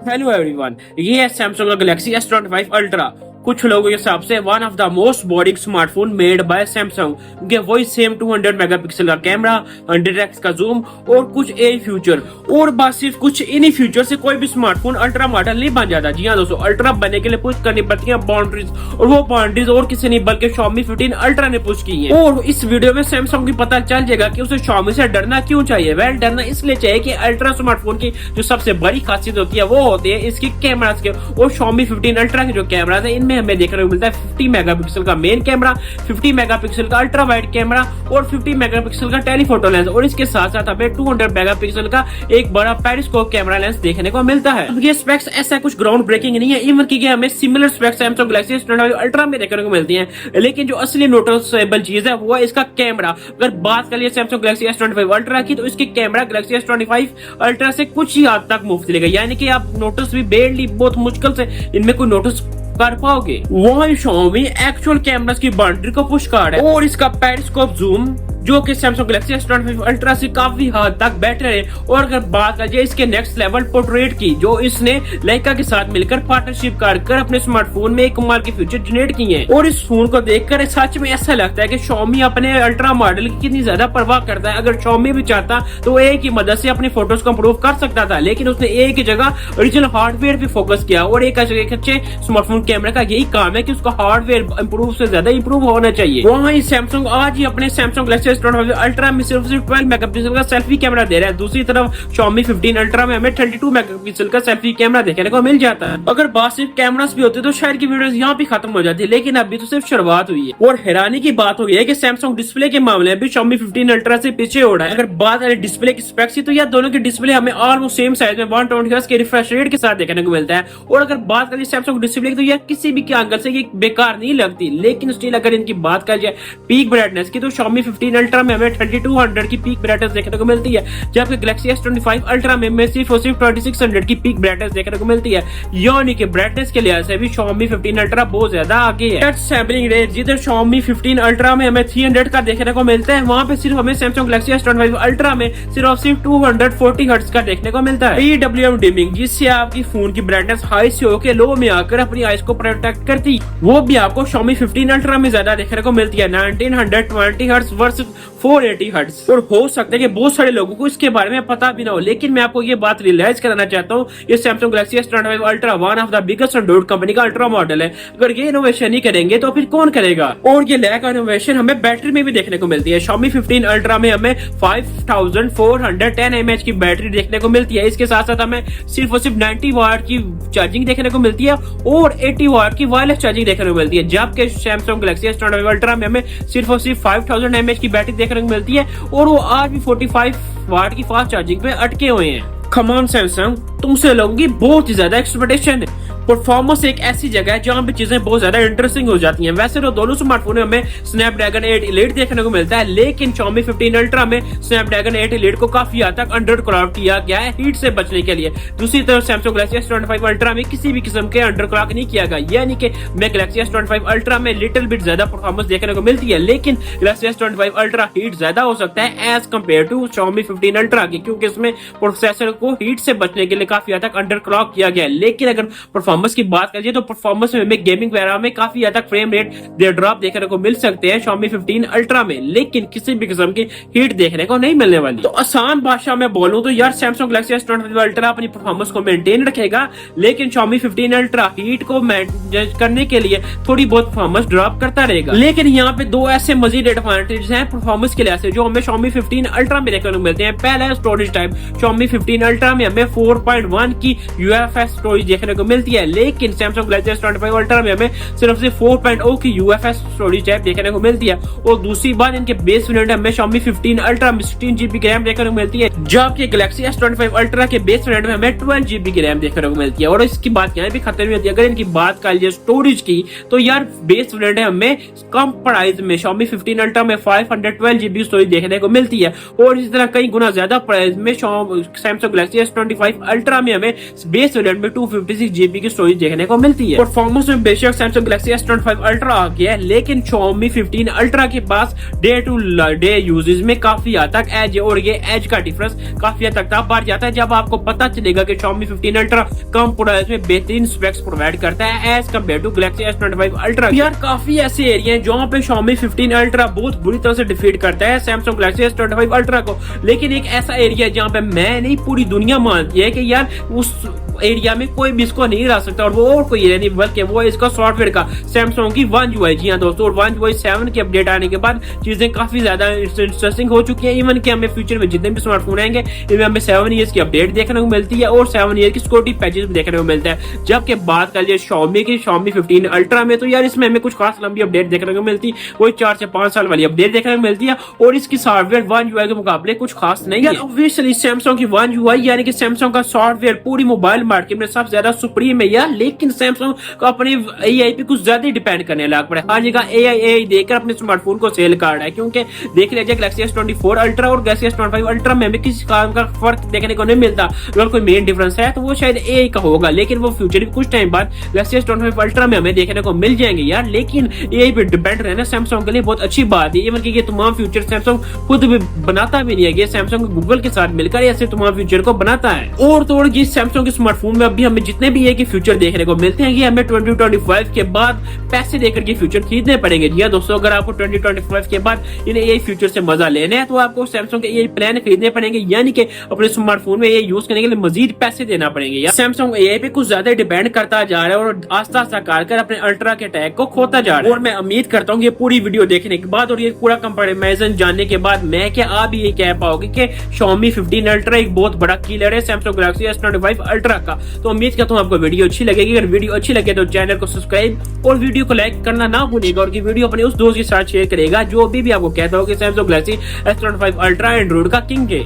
Hello everyone, ये है Samsung का गैलेक्सी S25 अल्ट्रा। कुछ लोगों के हिसाब से one of the most boring smartphone made by Samsung, क्योंकि वही सेम 200 मेगापिक्सल का कैमरा, 100x का जूम और कुछ एआई फीचर, और बस सिर्फ कुछ इन्हीं फीचर से कोई भी स्मार्टफोन अल्ट्रा मॉडल नहीं बन जाता। जी हाँ दोस्तों, अल्ट्रा बनने के लिए पुश करनी पड़ती है बाउंड्रीज, और वो बाउंड्रीज और किसी नहीं बल्कि Xiaomi 15 अल्ट्रा ने पुश की है। और इस वीडियो में सैमसंग की पता चल जाएगा कि उसे Xiaomi से डरना क्यों चाहिए। वेल, डरना इसलिए चाहिए कि अल्ट्रा स्मार्टफोन की जो सबसे बड़ी खासियत होती है वो होती है इसकी कैमरास के, और Xiaomi 15 अल्ट्रा के जो कैमरास है इनमें हमें देखने को मिलता है 50 मेगापिक्सल का मेन कैमरा, 50 मेगापिक्सल का अल्ट्रा वाइड कैमरा और 50 मेगापिक्सल का टेलीफोटो लेंस, और इसके साथ साथ हमें 200 मेगापिक्सल का एक बड़ा पेरिस्कोप कैमरा लेंस देखने को मिलता है। अब ये स्पेक्स ऐसा कुछ ग्राउंड ब्रेकिंग नहीं है, इवन की हमें similar specs Samsung Galaxy S25 ultra में देखने को मिलती हैं, लेकिन जो असली नोटिसेबल चीज है वो है इसका कैमरा। अगर बात करिए सैमसंग गैलेक्सी S25 अल्ट्रा की, तो इसकी कैमरा गैलेक्सी S25 अल्ट्रा से कुछ ही हद तक मुफ्त लेगा, यानी कि आप नोटिस भी बेरली, बहुत मुश्किल से इनमें कोई नोटिस कर पाओगे। वही Xiaomi एक्चुअल कैमरास की बाउंड्री को पुश कर रहा है, और इसका पेरिस्कोप जूम जो कि सैमसंग गैलेक्सी S25 अल्ट्रा से काफी हद तक बेटर है। और अगर बात करें इसके नेक्स्ट लेवल पोर्ट्रेट की, जो इसने Leica के साथ मिलकर पार्टनरशिप कर अपने स्मार्टफोन में एक कमाल के फीचर जनरेट किए हैं, और इस फोन को देखकर सच में ऐसा लगता है कि Xiaomi अपने अल्ट्रा मॉडल की कितनी ज्यादा परवाह करता है। अगर Xiaomi भी चाहता तो ए की मदद से अपनी फोटोज को इंप्रूव कर सकता था, लेकिन उसने ए की जगह ओरिजिनल हार्डवेयर पे फोकस किया, और एक अच्छे स्मार्टफोन कैमरा का यही काम है कि उसका हार्डवेयर इंप्रूव से ज्यादा इंप्रूव होना चाहिए। वहीं सैमसंग आज ही अपने सैमसंग गैलेक्सी S25 अल्ट्रा में सिर्फ 12 मेगापिक्सल का सेल्फी कैमरा दे रहा है। दूसरी तरफ Xiaomi 15 अल्ट्रा में हमें 32 मेगापिक्सल का सेल्फी कैमरा देखने को मिल जाता है। अगर बात सिर्फ कैमरास भी होती तो शायद की वीडियोस यहाँ भी खत्म हो जाती, लेकिन अभी तो सिर्फ शुरुआत हुई है। और हैरानी की बात हुई है कि सैमसंग डिस्प्ले के मामले में भी Xiaomi 15 अल्ट्रा से पीछे हो रहा है। अगर बात करें डिस्प्ले की स्पेक्स की, तो यह दोनों की डिस्प्ले हमें ऑलमोस्ट सेम साइज में 120 हर्ट्ज के रिफ्रेश रेट के साथ देखने को मिलता है। और अगर बात करें सैमसंग डिस्प्ले की, तो यह किसी भी एंगल से बेकार नहीं लगती, लेकिन स्टिल अगर इनकी बात कर जाए पीक ब्राइटनेस की, तो Xiaomi 15 अल्ट्रा में हमें 3200 की पीक ब्राइटनेस देखने को मिलती है, जबकि गैलेक्सी S25 अल्ट्रा में सिर्फ 2600 की पीक ब्राइटनेस देखने को मिलती है। यानी कि ब्राइटनेस के लिहाज से भी Xiaomi 15 अल्ट्रा बहुत ज्यादा आगे है। टच सैंपलिंग रेट जिधर Xiaomi 15 अल्ट्रा में हमें 300 का देखने को मिलता है, वहां पे सिर्फ हमें सैमसंग गैलेक्सी S25 अल्ट्रा में सिर्फ 240 हर्ट्ज का देखने को मिलता है। PWM डिमिंग, जिससे आपकी फोन की ब्राइटनेस हाई से होकर लो में आकर अपनी आईज को प्रोटेक्ट करती, वो भी आपको Xiaomi 15 अल्ट्रा में ज्यादा देखने को मिलती है, 1920 हर्ट्ज वर्सेस 480 हर्ट्ज। और हो सकता है कि बहुत सारे लोगों को इसके बारे में पता भी ना हो, लेकिन मैं आपको ये बात रियलाइज कराना चाहता हूँ, ये Samsung Galaxy S25 ultra one of the biggest Android company का अल्ट्रा मॉडल है। अगर ये इनोवेशन नहीं करेंगे तो फिर कौन करेगा। और ये लैक इनोवेशन हमें बैटरी में भी देखने को मिलती है। Xiaomi 15 अल्ट्रा में हमें 5410 mAh की बैटरी देखने को मिलती है। इसके साथ साथ हमें सिर्फ 90 वाट की चार्जिंग देखने को मिलती है और 80 वाट की वायरलेस चार्जिंग देखने को मिलती है, जबकि सैमसंग गैलेक्सी S25 अल्ट्रा में हमें सिर्फ 5000 mAh की बैटरी देखने को मिलती है, और वो आज भी 45 वाट की फास्ट चार्जिंग पे अटके हुए हैं। कम ऑन सैमसंग, तुमसे लोगों की बहुत ही ज्यादा एक्सपेक्टेशन है। परफॉर्मेंस एक ऐसी जगह है जहां पे चीजें बहुत ज्यादा इंटरेस्टिंग हो जाती हैं। वैसे तो दोनों स्मार्टफोन में हमें स्नैपड्रैगन 8 एलीट देखने को मिलता है, लेकिन Xiaomi 15 अल्ट्रा में स्नैपड्रैगन 8 एलीट को काफी हद तक अंडर क्लॉक किया गया है हीट से बचने के लिए। दूसरी तरफ सैमसंग गैलेक्सी S25 अल्ट्रा में किसी भी किस्म के अंडर क्लॉक नहीं किया गया, यानी कि मैं गैलेक्सी S25 अल्ट्रा में लिटिल बिट ज्यादा परफॉर्मेंस देखने को मिलती है, लेकिन गैलेक्सी S25 अल्ट्रा हीट ज्यादा हो सकता है as compare to Xiaomi 15 ultra की, क्योंकि इसमें प्रोसेसर को हीट से बचने के लिए काफी हद तक अंडर क्लॉक किया गया है। लेकिन अगर परफॉर्मेंस की बात करिए तो परफॉर्मेंस में हमें गेमिंग वगैरह में काफी हद तक फ्रेम रेट ड्रॉप देखने को मिल सकते हैं Xiaomi 15 अल्ट्रा में, लेकिन किसी भी किस्म की हीट देखने को नहीं मिलने वाली। तो आसान भाषा में बोलूं तो यार सैमसंग गैलेक्सी S25 अल्ट्रा अपनी परफॉर्मेंस को मेंटेन रखेगा, लेकिन Xiaomi 15 अल्ट्रा हीट को मैनेज करने के लिए थोड़ी बहुत परफॉर्मेंस ड्रॉप करता रहेगा। लेकिन यहाँ पे दो ऐसे मजीद एडवांटेज हैं परफॉर्मेंस के लिहाज से जो हमें Xiaomi 15 अल्ट्रा में देखने को मिलते हैं। पहला है स्टोरेज टाइप। Xiaomi 15 अल्ट्रा में हमें 4.1 की UFS स्टोरेज देखने को मिलती है, लेकिन सैमसंग गैलेक्सी S25 अल्ट्रा में हमें सिर्फ 4.0 की UFS स्टोरेज टाइप देखने को मिलती है। और दूसरी बात, इनके बेस वेरिएंट हमें Xiaomi 15 अल्ट्रा में 16GB की रैम देखने को मिलती है, जबकि गैलेक्सी S25 अल्ट्रा के बेस वेरिएंट में हमें 12GB की रैम देखने को मिलती है। और इसकी बात यहाँ भी खत्म नहीं होती। अगर इनकी बात कर लीजिए स्टोरेज की, तो यार बेस वेरिएंट है हमें कम प्राइस में Xiaomi 15 अल्ट्रा में 512GB स्टोरेज देखने को मिलती है, और इस तरह कई गुना ज्यादा प्राइस में सैमसंग गैलेक्सी S25 अल्ट्रा में हमें बेस वेरिएंट में 256GB की की स्टोरी देखने को मिलती है। परफॉर्मेंस में बेशक सैमसंग गैलेक्सी S25 अल्ट्रा आ गया है, लेकिन Xiaomi 15 अल्ट्रा के पास डे टू डे यूजेज में काफी हद तक एज और ये एज का डिफरेंस काफी हद तक बढ़ जाता है जब आपको पता चलेगा कि Xiaomi 15 अल्ट्रा कम प्राइस में बेहतरीन स्पेक्स प्रोवाइड करता है as compare to Galaxy S25 ultra. यार काफी ऐसे एरिया हैं जहाँ पे Xiaomi 15 अल्ट्रा बहुत बुरी तरह से डिफीट करता है सैमसंग गैलेक्सी S25 अल्ट्रा को, लेकिन एक ऐसा एरिया है जहाँ पे मैं नहीं पूरी दुनिया मानती है कि यार उस एरिया में कोई भी इसको नहीं रह सकता और वो और कोई नहीं बल्कि वो इसका सॉफ्टवेयर का सैमसंग की One UI। जी हाँ दोस्तों, और One UI 7 के अपडेट आने के बाद चीजें काफी ज्यादा इंटरेस्टिंग हो चुकी है। इवन कि हमें फ्यूचर में जितने भी स्मार्टफोन आएंगे इनमें हमें 7 ईयर्स की अपडेट देखने को मिलती है और 7 ईयर की सिक्योरिटी पैचेस भी देखने को मिलता है। जबकि बात कर लिए Xiaomi 15 अल्ट्रा में तो यार इसमें हमें कुछ खास लंबी अपडेट देखने को मिलती है, वही 4 से 5 साल वाली अपडेट देखने को मिलती है और इसकी सॉफ्टवेयर One UI के मुकाबले कुछ खास नहीं है। ऑब्वियसली सैमसंग की One UI यानी कि सैमसंग का सॉफ्टवेयर पूरी मोबाइल मार्केट में सबसे ज्यादा सुप्रीम है यार, लेकिन सैमसंग को अपने AI पे कुछ ज्यादा डिपेंड करने लग पड़ा है। हर जगह AI देकर अपने स्मार्टफोन को सेल कर रहा है, क्योंकि देख लीजिए गैलेक्सी S24 अल्ट्रा और गैलेक्सी S25 अल्ट्रा में भी किसी काम का फर्क देखने को नहीं मिलता। अगर कोई मेन डिफरेंस है तो वो शायद AI का होगा, लेकिन वो फ्यूचर में कुछ टाइम बाद गैलेक्सी S25 अल्ट्रा में हमें देखने को मिल जाएंगे यार। लेकिन AI पे डिपेंड रहना सैमसंग के लिए बहुत अच्छी बात है। इवन कि ये तमाम फ्यूचर सैमसंग खुद भी बनाता भी नहीं है, ये सैमसंग गूगल के साथ मिलकर ऐसे तमाम फ्यूचर को बनाता है। और तो और ये सैमसंग के स्मार्टफोन में अभी हमें जितने भी ये फ्यूचर देखने को मिलते हैं ये हमें 2025 के बाद पैसे देकर के फ्यूचर खरीदने पड़ेंगे। जी दोस्तों, अगर आपको 2025 के बाद इन AI फ्यूचर से मजा लेना है तो आपको सैमसंग के AI प्लान खरीदने पड़ेंगे, यानी कि अपने स्मार्टफोन में ये यूज करने के लिए मजीद पैसे देना पड़ेंगे। यार सैमसंग AI पे कुछ ज्यादा डिपेंड करता जा रहा है और आस्ता आस्ता कर अपने अल्ट्रा के टैग को खोता जा रहा है। और मैं उम्मीद करता हूँ ये पूरी वीडियो देखने के बाद और ये पूरा कंपैरिजन जानने के बाद मैं क्या आप ये कह पाओगे कि Xiaomi 15 अल्ट्रा एक बहुत बड़ा किलर है सैमसंग गैलेक्सी S25 अल्ट्रा का। तो उम्मीद करता हूँ आपको वीडियो अच्छी लगेगी। अगर वीडियो अच्छी लगे तो चैनल को सब्सक्राइब और वीडियो को लाइक करना ना भूलिएगा और की वीडियो अपने उस दोस्त के साथ शेयर करेगा जो भी आपको कहता हो कि Samsung Galaxy S25 ultra Android का किंग है।